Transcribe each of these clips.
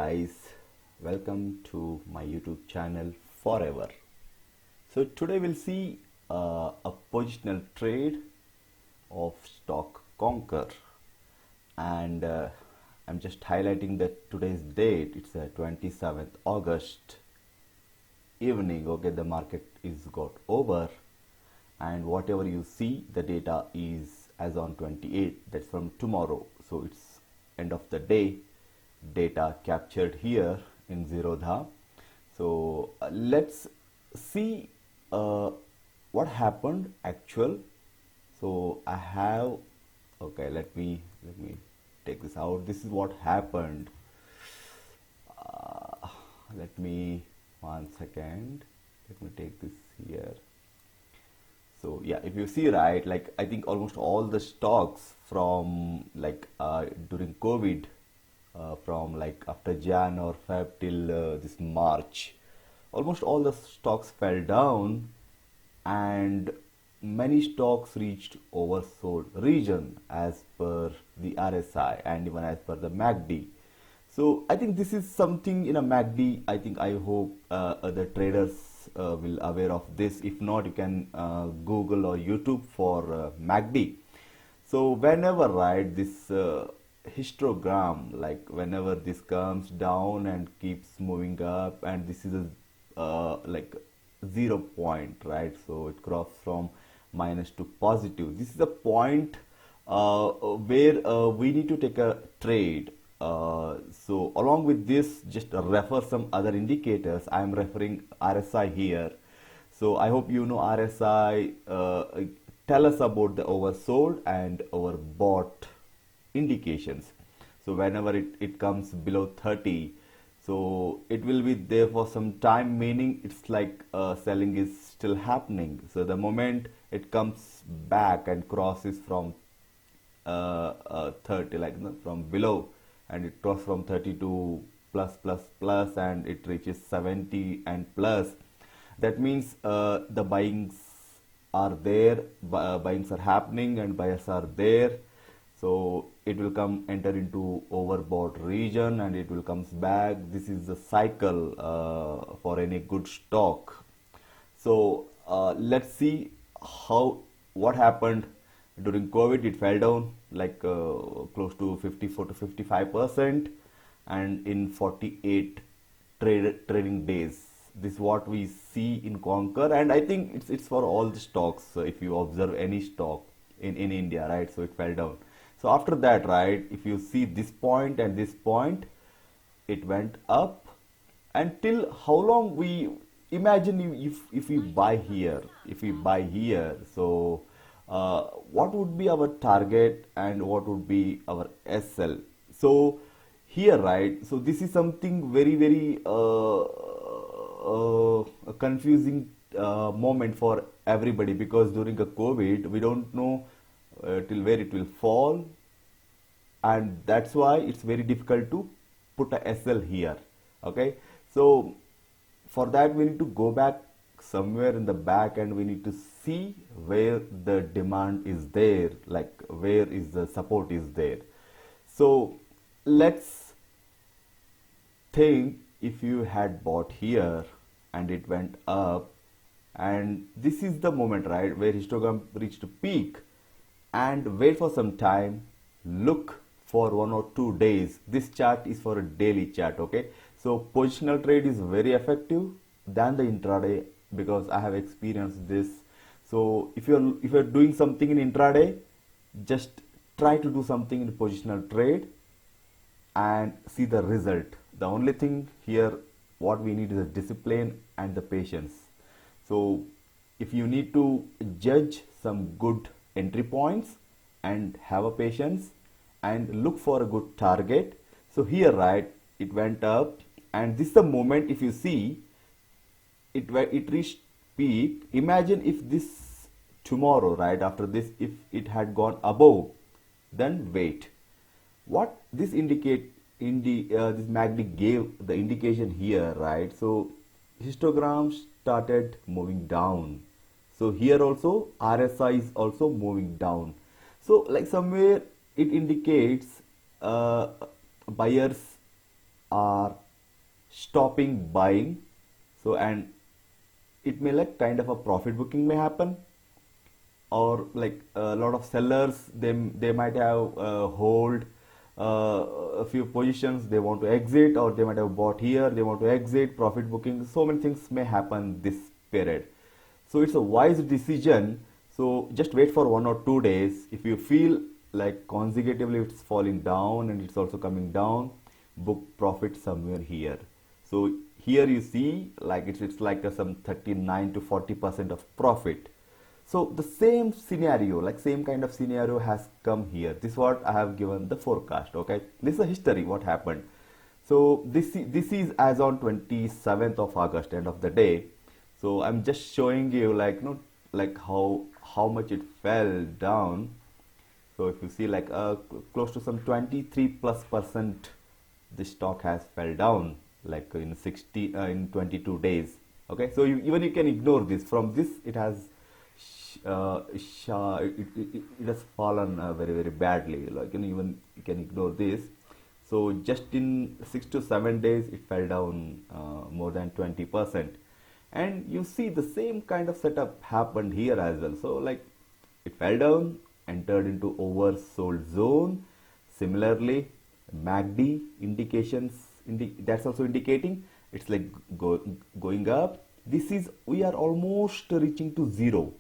guys, welcome to my YouTube channel Forever. So today we'll see a positional trade of stock Conquer, and I'm just highlighting that today's date. It's 27th August evening. Okay, the market is got over, and whatever you see, the data is as on 28. That's from tomorrow. So it's end of the day data captured here in Zerodha. So let's see what happened actual. So I have, okay, let me take this out. This is what happened. Let me 1 second, let me take this here. So yeah, if you see, right, like I think almost all the stocks from like during COVID, from like after Jan or Feb till this March, almost all the stocks fell down, and many stocks reached oversold region as per the RSI and even as per the MACD. So I think this is something in a MACD. I hope the traders will aware of this. If not, you can Google or YouTube for MACD. So whenever, right, this histogram, like whenever this comes down and keeps moving up, and this is a like 0 point, right? So it crosses from minus to positive. This is a point where we need to take a trade. So along with this, just refer some other indicators. I am referring RSI here. So I hope you know RSI tell us about the oversold and overbought indications. So whenever it comes below 30, so it will be there for some time, meaning it's like selling is still happening. So the moment it comes back and crosses from 30, like from below, and it crosses from 30 to plus plus plus, and it reaches 70 and plus, that means the buyings are there, buyings are happening and buyers are there. So it will come enter into overbought region and it will comes back. This is the cycle for any good stock. So let's see what happened during COVID. It fell down like close to 54 to 55%, and in 48 trading days. This is what we see in Conquer, and I think it's for all the stocks. If you observe any stock in India, right, so it fell down. So after that, right, if you see this point and this point, it went up until how long? We imagine if we buy here, so what would be our target and what would be our SL? So here, right, so this is something very a confusing moment for everybody, because during a COVID we don't know till where it will fall, and that's why it's very difficult to put a SL here. Okay, so for that we need to go back somewhere in the back and we need to see where the demand is there, like where is the support is there. So let's think, if you had bought here and it went up, and this is the moment, right, where histogram reached a peak, and wait for some time, look for 1 or 2 days. This chart is for a daily chart. Okay, so positional trade is very effective than the intraday, because I have experienced this. So if you're doing something in intraday, just try to do something in positional trade and see the result. The only thing here what we need is a discipline and the patience. So if you need to judge some good entry points and have a patience and look for a good target. So here, right, it went up, and this is the moment. If you see it reached peak. Imagine if this tomorrow, right, after this, if it had gone above, then wait. What this indicate in the this MACD gave the indication here, right? So histogram started moving down. So here also RSI is also moving down. So like somewhere it indicates buyers are stopping buying. So, and it may like kind of a profit booking may happen, or like a lot of sellers, they might have hold a few positions, they want to exit, or they might have bought here, they want to exit, profit booking. So many things may happen this period. So it's a wise decision. So just wait for 1 or 2 days. If you feel like consecutively it's falling down and it's also coming down, book profit somewhere here. So here you see like it's like some 39 to 40% of profit. So the same scenario, like same kind of scenario has come here. This is what I have given the forecast. Okay, this is a history what happened. So this is as on 27th of August, end of the day. So I'm just showing you like like how much it fell down. So if you see like close to some 23+% the stock has fell down like in 22 days. Okay, so even you can ignore this. From this it has it has fallen very badly. Like even you can ignore this. So just in 6 to 7 days it fell down more than 20%. And you see the same kind of setup happened here as well. So like it fell down, entered into oversold zone. Similarly, MACD indications, that's also indicating it's like going up. This is, we are almost reaching to zero,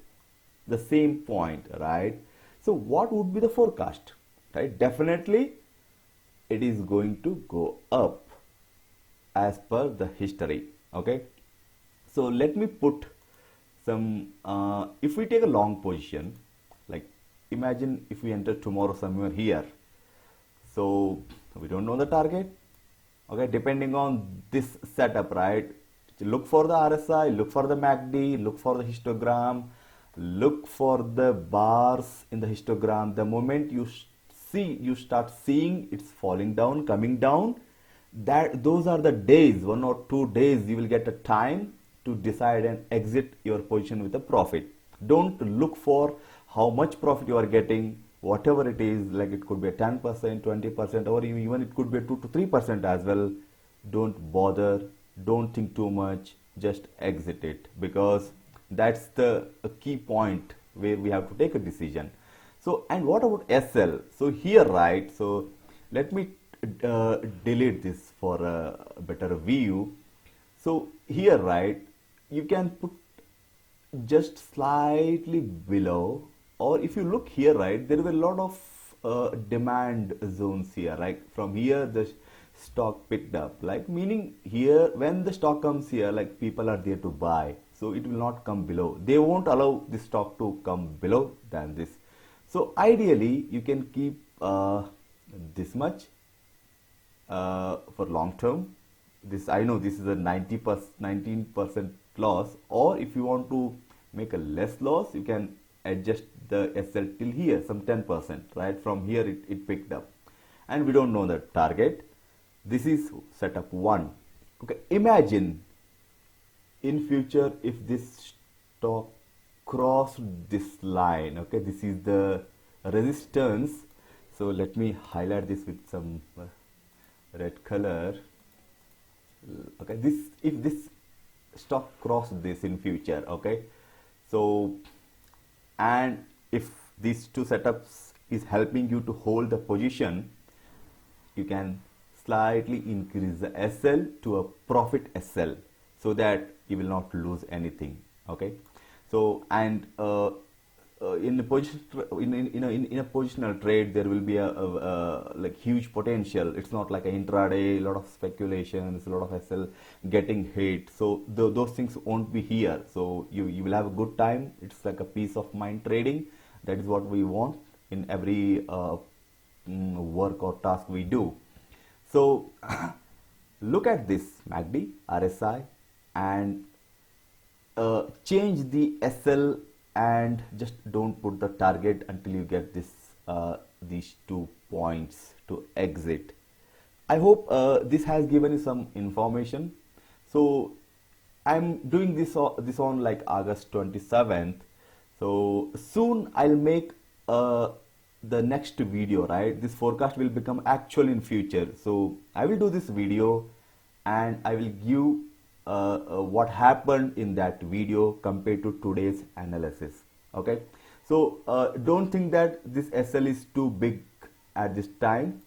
the same point, right? So what would be the forecast, right? Definitely it is going to go up as per the history. Okay, so let me put some if we take a long position, like imagine if we enter tomorrow somewhere here. So we don't know the target. Okay, depending on this setup, right? Look for the RSI, look for the MACD, look for the histogram, look for the bars in the histogram. The moment you start seeing it's falling down, coming down, that those are the days, 1 or 2 days you will get a time to decide and exit your position with a profit. Don't look for how much profit you are getting, whatever it is, like it could be a 10%, 20%, or even it could be a 2 to 3% as well. Don't bother, don't think too much, just exit it, because that's the key point where we have to take a decision. So, and what about SL? So here, right, so let me delete this for a better view. So here, right, you can put just slightly below, or if you look here, right, there were a lot of demand zones here. Like from here the stock picked up, like meaning here when the stock comes here, like people are there to buy, so it will not come below. They won't allow the stock to come below than this. So ideally you can keep this much for long term. This, I know this is a 19% loss, or if you want to make a less loss, you can adjust the SL till here, some 10%, right? From here it picked up, and we don't know the target. This is setup 1. Okay, imagine in future if this stock crossed this line. Okay, this is the resistance. So let me highlight this with some red color. Okay, this, if this stock crossed this in future, okay, so, and if these two setups is helping you to hold the position, you can slightly increase the SL to a profit SL, so that you will not lose anything. Okay, so, and in a position, in a positional trade, there will be a like huge potential. It's not like a intraday, a lot of speculations, a lot of SL getting hit. So those things won't be here. So you will have a good time. It's like a peace of mind trading. That is what we want in every work or task we do. So look at this MACD, RSI, and change the SL, and just don't put the target until you get this these 2 points to exit. I hope this has given you some information. So I'm doing this on like August 27th. So soon I'll make a the next video, right? This forecast will become actual in future. So I will do this video and I will give what happened in that video compared to today's analysis. Okay, so don't think that this SL is too big at this time.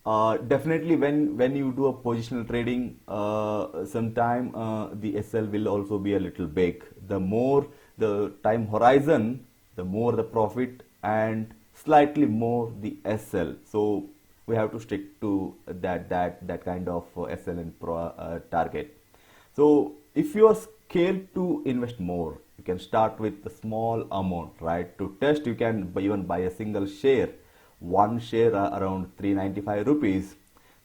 Definitely when you do a positional trading, sometime the SL will also be a little big. The more the time horizon, the more the profit, and slightly more the SL. So we have to stick to that kind of SL and target. So if you are scared to invest more, you can start with a small amount, right? To test, you can even buy a single share. One share around 395 rupees.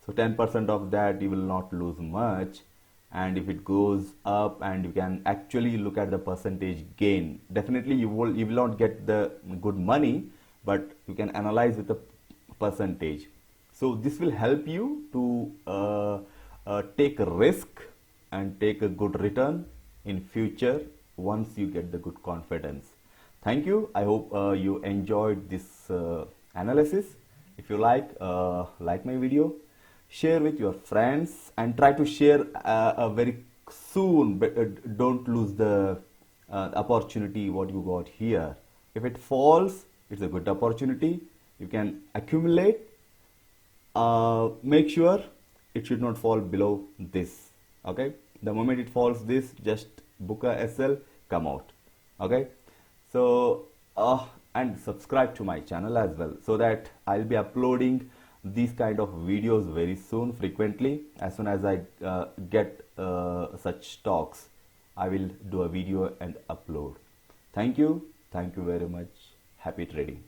So 10% of that you will not lose much. And if it goes up, and you can actually look at the percentage gain. Definitely you will not get the good money, but you can analyze with the percentage. So this will help you to take a risk and take a good return in future once you get the good confidence. Thank you. I hope you enjoyed this analysis. If you like my video, share with your friends and try to share very soon, but don't lose the opportunity what you got here. If it falls, it's a good opportunity. You can accumulate. Make sure it should not fall below this. Okay, the moment it falls this, just book a SL, come out. Okay, so and subscribe to my channel as well, so that I'll be uploading these kind of videos very soon, frequently. As soon as I get such stocks, I will do a video and upload. Thank you very much. Happy trading.